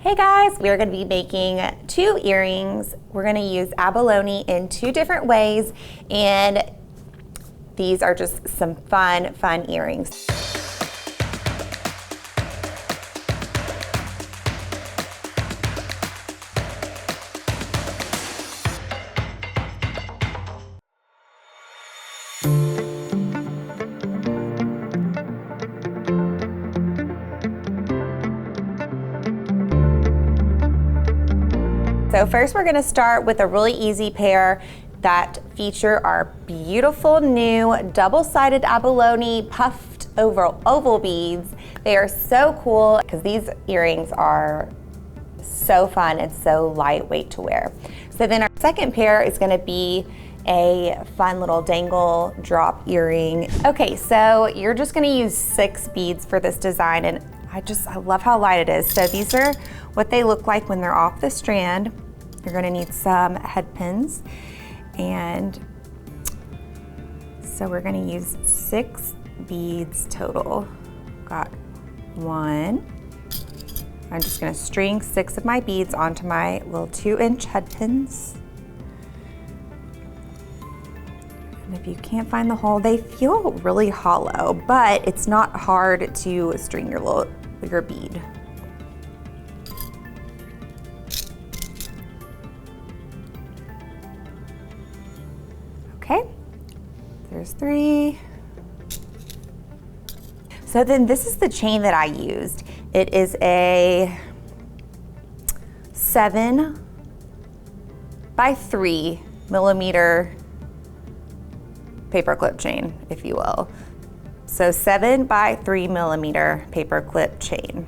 Hey guys, we are going to be making 2 earrings. We're going to use abalone in 2 different ways, and these are just some fun earrings. So first we're going to start with a really easy pair that feature our beautiful new double-sided abalone puffed oval beads. They are so cool because these earrings are so fun and so lightweight to wear. So then our second pair is going to be a fun little dangle drop earring. Okay, so you're just going to use 6 beads for this design, and I love how light it is. So these are what they look like when they're off the strand. You're gonna need some head pins, and so we're gonna use 6 beads total. Got 1. I'm just gonna string 6 of my beads onto my little 2-inch head pins. And if you can't find the hole, they feel really hollow, but it's not hard to string your bead. Okay, there's 3. So then this is the chain that I used. It is a 7 by 3 millimeter paper clip chain, if you will. So 7 by 3 millimeter paper clip chain.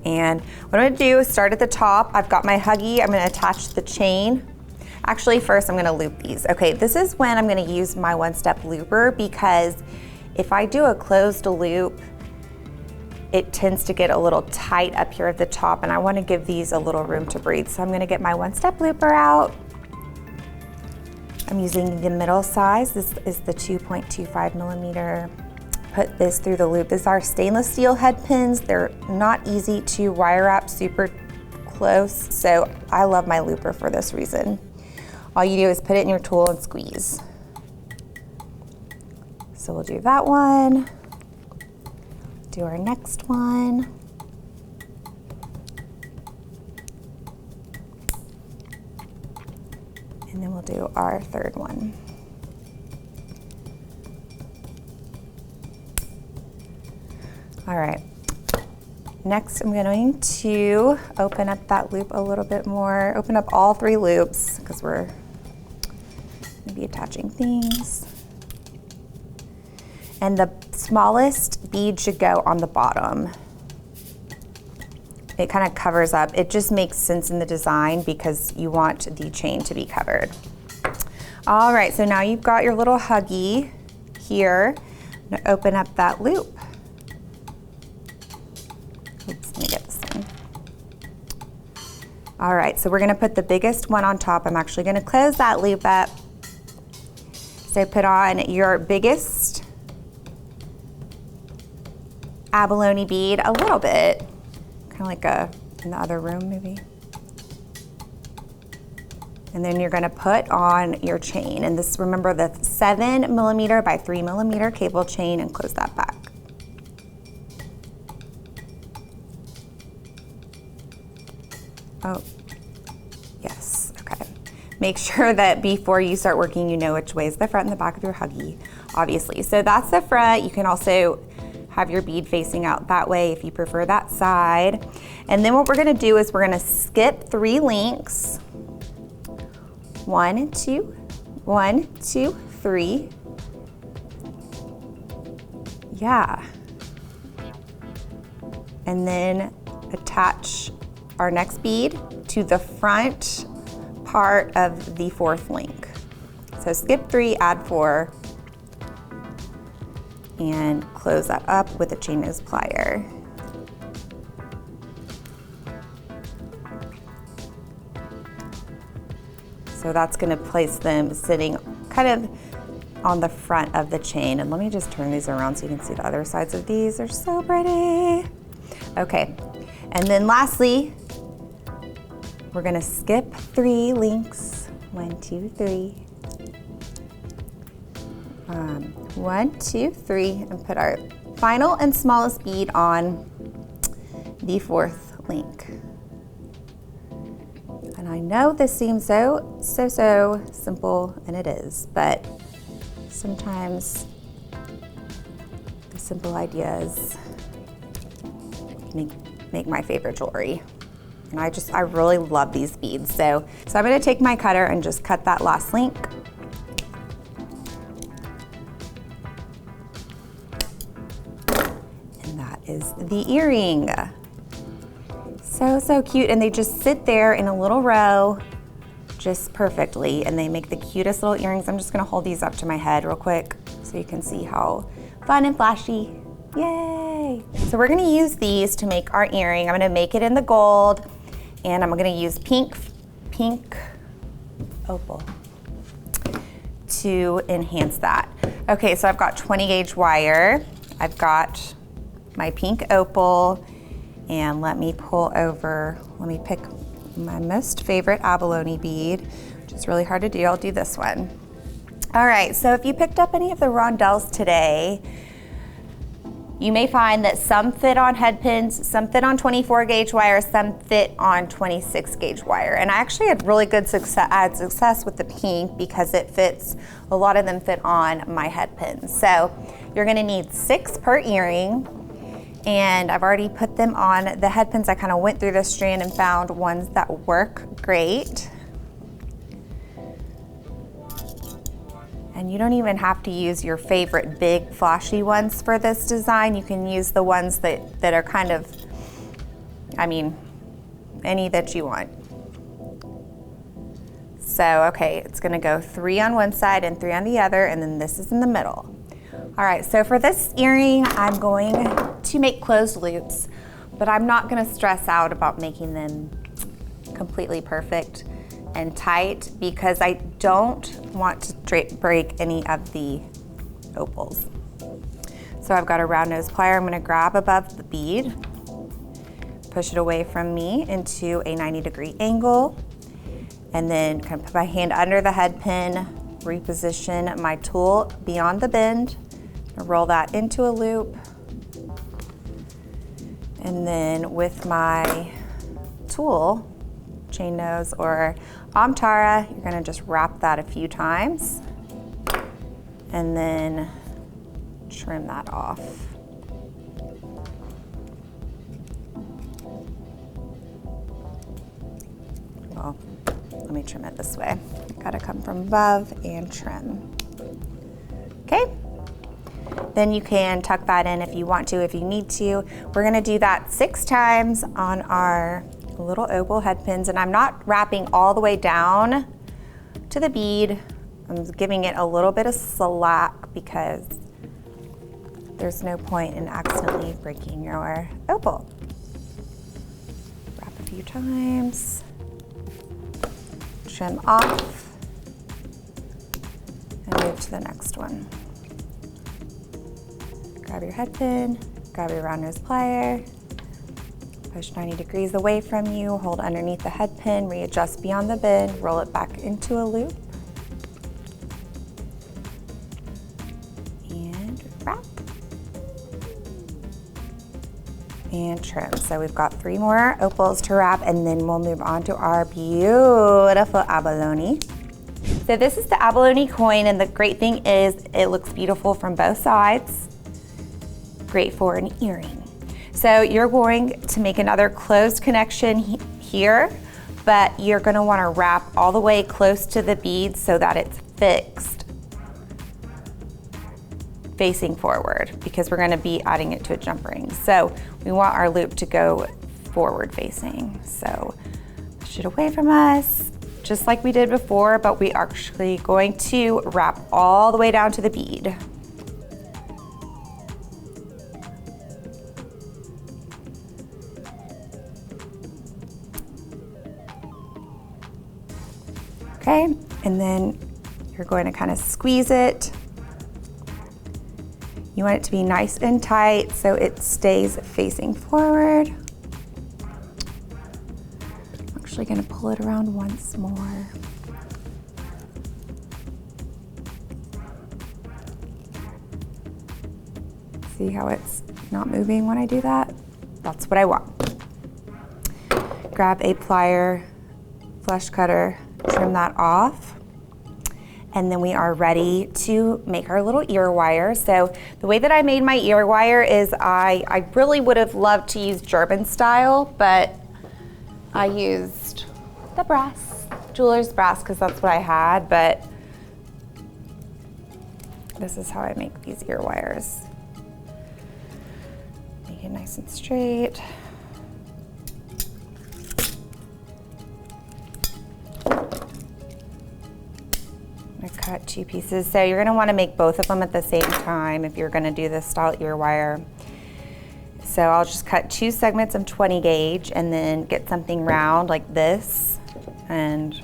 And what I'm gonna do is start at the top. I've got my huggy, I'm gonna attach the chain. Actually, first I'm gonna loop these. Okay, this is when I'm gonna use my one-step looper, because if I do a closed loop, it tends to get a little tight up here at the top, and I wanna give these a little room to breathe. So I'm gonna get my one-step looper out. I'm using the middle size. This is the 2.25 millimeter. Put this through the loop. These are stainless steel head pins. They're not easy to wire wrap super close, so I love my looper for this reason. All you do is put it in your tool and squeeze. So we'll do that one. Do our next one. And then we'll do our third one. All right. Next, I'm going to open up that loop a little bit more. Open up all 3 loops because we're going to be attaching things. And the smallest bead should go on the bottom. It kind of covers up. It just makes sense in the design because you want the chain to be covered. All right, so now you've got your little huggy here. I'm going to open up that loop. Oops, let me get this one. All right, so we're gonna put the biggest one on top. I'm actually gonna close that loop up. So put on your biggest abalone bead a little bit, kind of like in the other room maybe. And then you're gonna put on your chain. And this, remember the 7 millimeter by 3 millimeter cable chain, and close that back. Oh, yes, okay. Make sure that before you start working, you know which way is the front and the back of your huggy, obviously. So that's the front. You can also have your bead facing out that way if you prefer that side. And then what we're gonna do is we're gonna skip 3 links. 1, 2, 1, 2, 3. Yeah. And then attach our next bead to the front part of the 4th link. So skip 3, add 4, and close that up with a chain nose plier. So that's gonna place them sitting kind of on the front of the chain. And let me just turn these around so you can see the other sides of these. They're so pretty. Okay, and then lastly, We're gonna skip 3 links. 1, 2, 3. 1, 2, 3, and put our final and smallest bead on the 4th link. And I know this seems so simple, and it is, but sometimes the simple ideas make my favorite jewelry. And I really love these beads. So I'm gonna take my cutter and just cut that last link. And that is the earring. So cute, and they just sit there in a little row just perfectly, and they make the cutest little earrings. I'm just gonna hold these up to my head real quick so you can see how fun and flashy. Yay! So we're gonna use these to make our earring. I'm gonna make it in the gold, and I'm gonna use pink opal to enhance that. Okay, so I've got 20 gauge wire. I've got my pink opal, and let me pick my most favorite abalone bead, which is really hard to do. I'll do this one. All right, so if you picked up any of the rondelles today, you may find that some fit on head pins, some fit on 24 gauge wire, some fit on 26 gauge wire. And I actually had really good success with the pink because a lot of them fit on my head pins. So you're gonna need 6 per earring, and I've already put them on the head pins. I kind of went through this strand and found ones that work great. And you don't even have to use your favorite big flashy ones for this design. You can use the ones that are kind of, any that you want. So, okay, it's gonna go 3 on one side and 3 on the other, and then this is in the middle. All right, so for this earring, I'm going to make closed loops, but I'm not gonna stress out about making them completely perfect and tight because I don't want to break any of the opals. So I've got a round nose plier. I'm gonna grab above the bead, push it away from me into a 90-degree angle, and then kind of put my hand under the head pin, reposition my tool beyond the bend, roll that into a loop, and then with my tool, chain nose or Amtara, you're gonna just wrap that a few times and then trim that off. Well, let me trim it this way. Gotta come from above and trim. Okay? Then you can tuck that in if you want to, if you need to. We're gonna do that 6 times on our little opal head pins, and I'm not wrapping all the way down to the bead. I'm giving it a little bit of slack because there's no point in accidentally breaking your opal. Wrap a few times, trim off, and move to the next one. Grab your head pin, grab your round nose plier, push 90 degrees away from you, hold underneath the head pin, readjust beyond the bend, roll it back into a loop, and wrap, and trim. So we've got 3 more opals to wrap, and then we'll move on to our beautiful abalone. So this is the abalone coin, and the great thing is it looks beautiful from both sides. Great for an earring. So you're going to make another closed connection here, but you're gonna wanna wrap all the way close to the bead so that it's fixed, facing forward, because we're gonna be adding it to a jump ring. So we want our loop to go forward facing. So push it away from us, just like we did before, but we are actually going to wrap all the way down to the bead. Okay, and then you're going to kind of squeeze it. You want it to be nice and tight so it stays facing forward. Make actually gonna pull it around once more. See how it's not moving when I do that? That's what I want. Grab a plier, flesh cutter, trim that off. And then we are ready to make our little ear wire. So the way that I made my ear wire is I really would have loved to use German style, but I used the brass, jeweler's brass, because that's what I had, but this is how I make these ear wires. Make it nice and straight. I cut 2 pieces. So you're gonna wanna make both of them at the same time if you're gonna do this style ear wire. So I'll just cut 2 segments of 20 gauge and then get something round like this and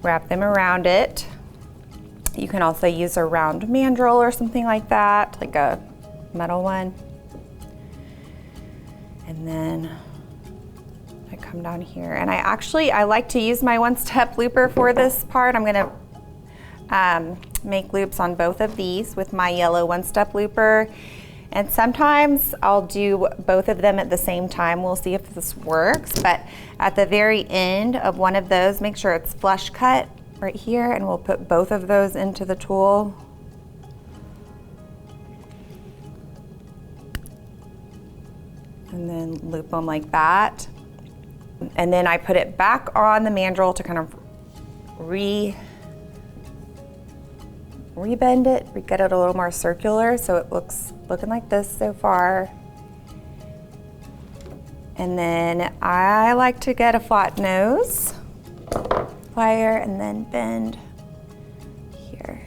wrap them around it. You can also use a round mandrel or something like that, like a metal one. And then I come down here, and I like to use my one-step looper for this part. I'm gonna make loops on both of these with my yellow one-step looper. And sometimes I'll do both of them at the same time. We'll see if this works, but at the very end of one of those, make sure it's flush cut right here, and we'll put both of those into the tool. And then loop them like that. And then I put it back on the mandrel to kind of rebend it, get it a little more circular so it looking like this so far. And then I like to get a flat nose, plier, and then bend here.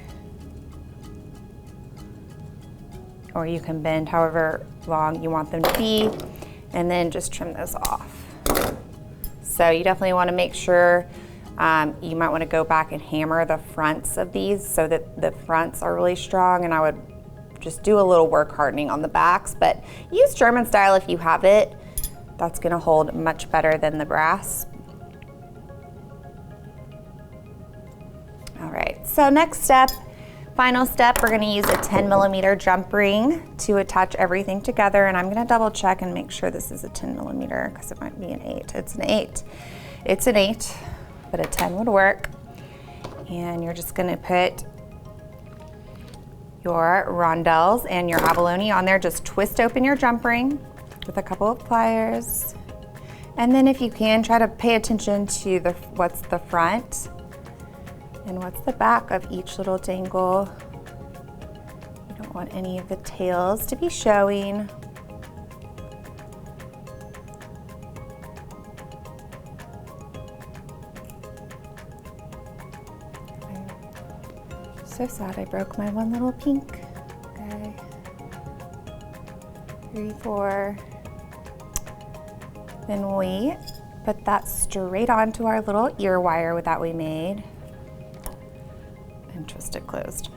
Or you can bend however long you want them to be, and then just trim those off. So you definitely want to make sure, you might want to go back and hammer the fronts of these so that the fronts are really strong, and I would just do a little work hardening on the backs, but use German style if you have it. That's going to hold much better than the brass. All right, so next step, final step, we're going to use a 10mm jump ring to attach everything together, and I'm going to double check and make sure this is a 10mm because it might be an 8. It's an 8. It's an 8, but a 10 would work. And you're just going to put your rondelles and your abalone on there. Just twist open your jump ring with a couple of pliers, and then if you can, try to pay attention to what's the front and what's the back of each little dangle. You don't want any of the tails to be showing. I'm so sad I broke my one little pink. Okay. 3, 4. Then we put that straight onto our little ear wire that we made and twist it closed.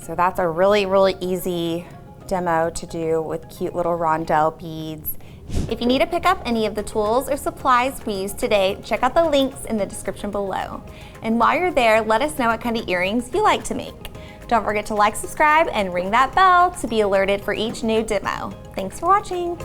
So that's a really, really easy demo to do with cute little Rondelle beads. If you need to pick up any of the tools or supplies we used today, check out the links in the description below. And while you're there, let us know what kind of earrings you like to make. Don't forget to like, subscribe, and ring that bell to be alerted for each new demo. Thanks for watching.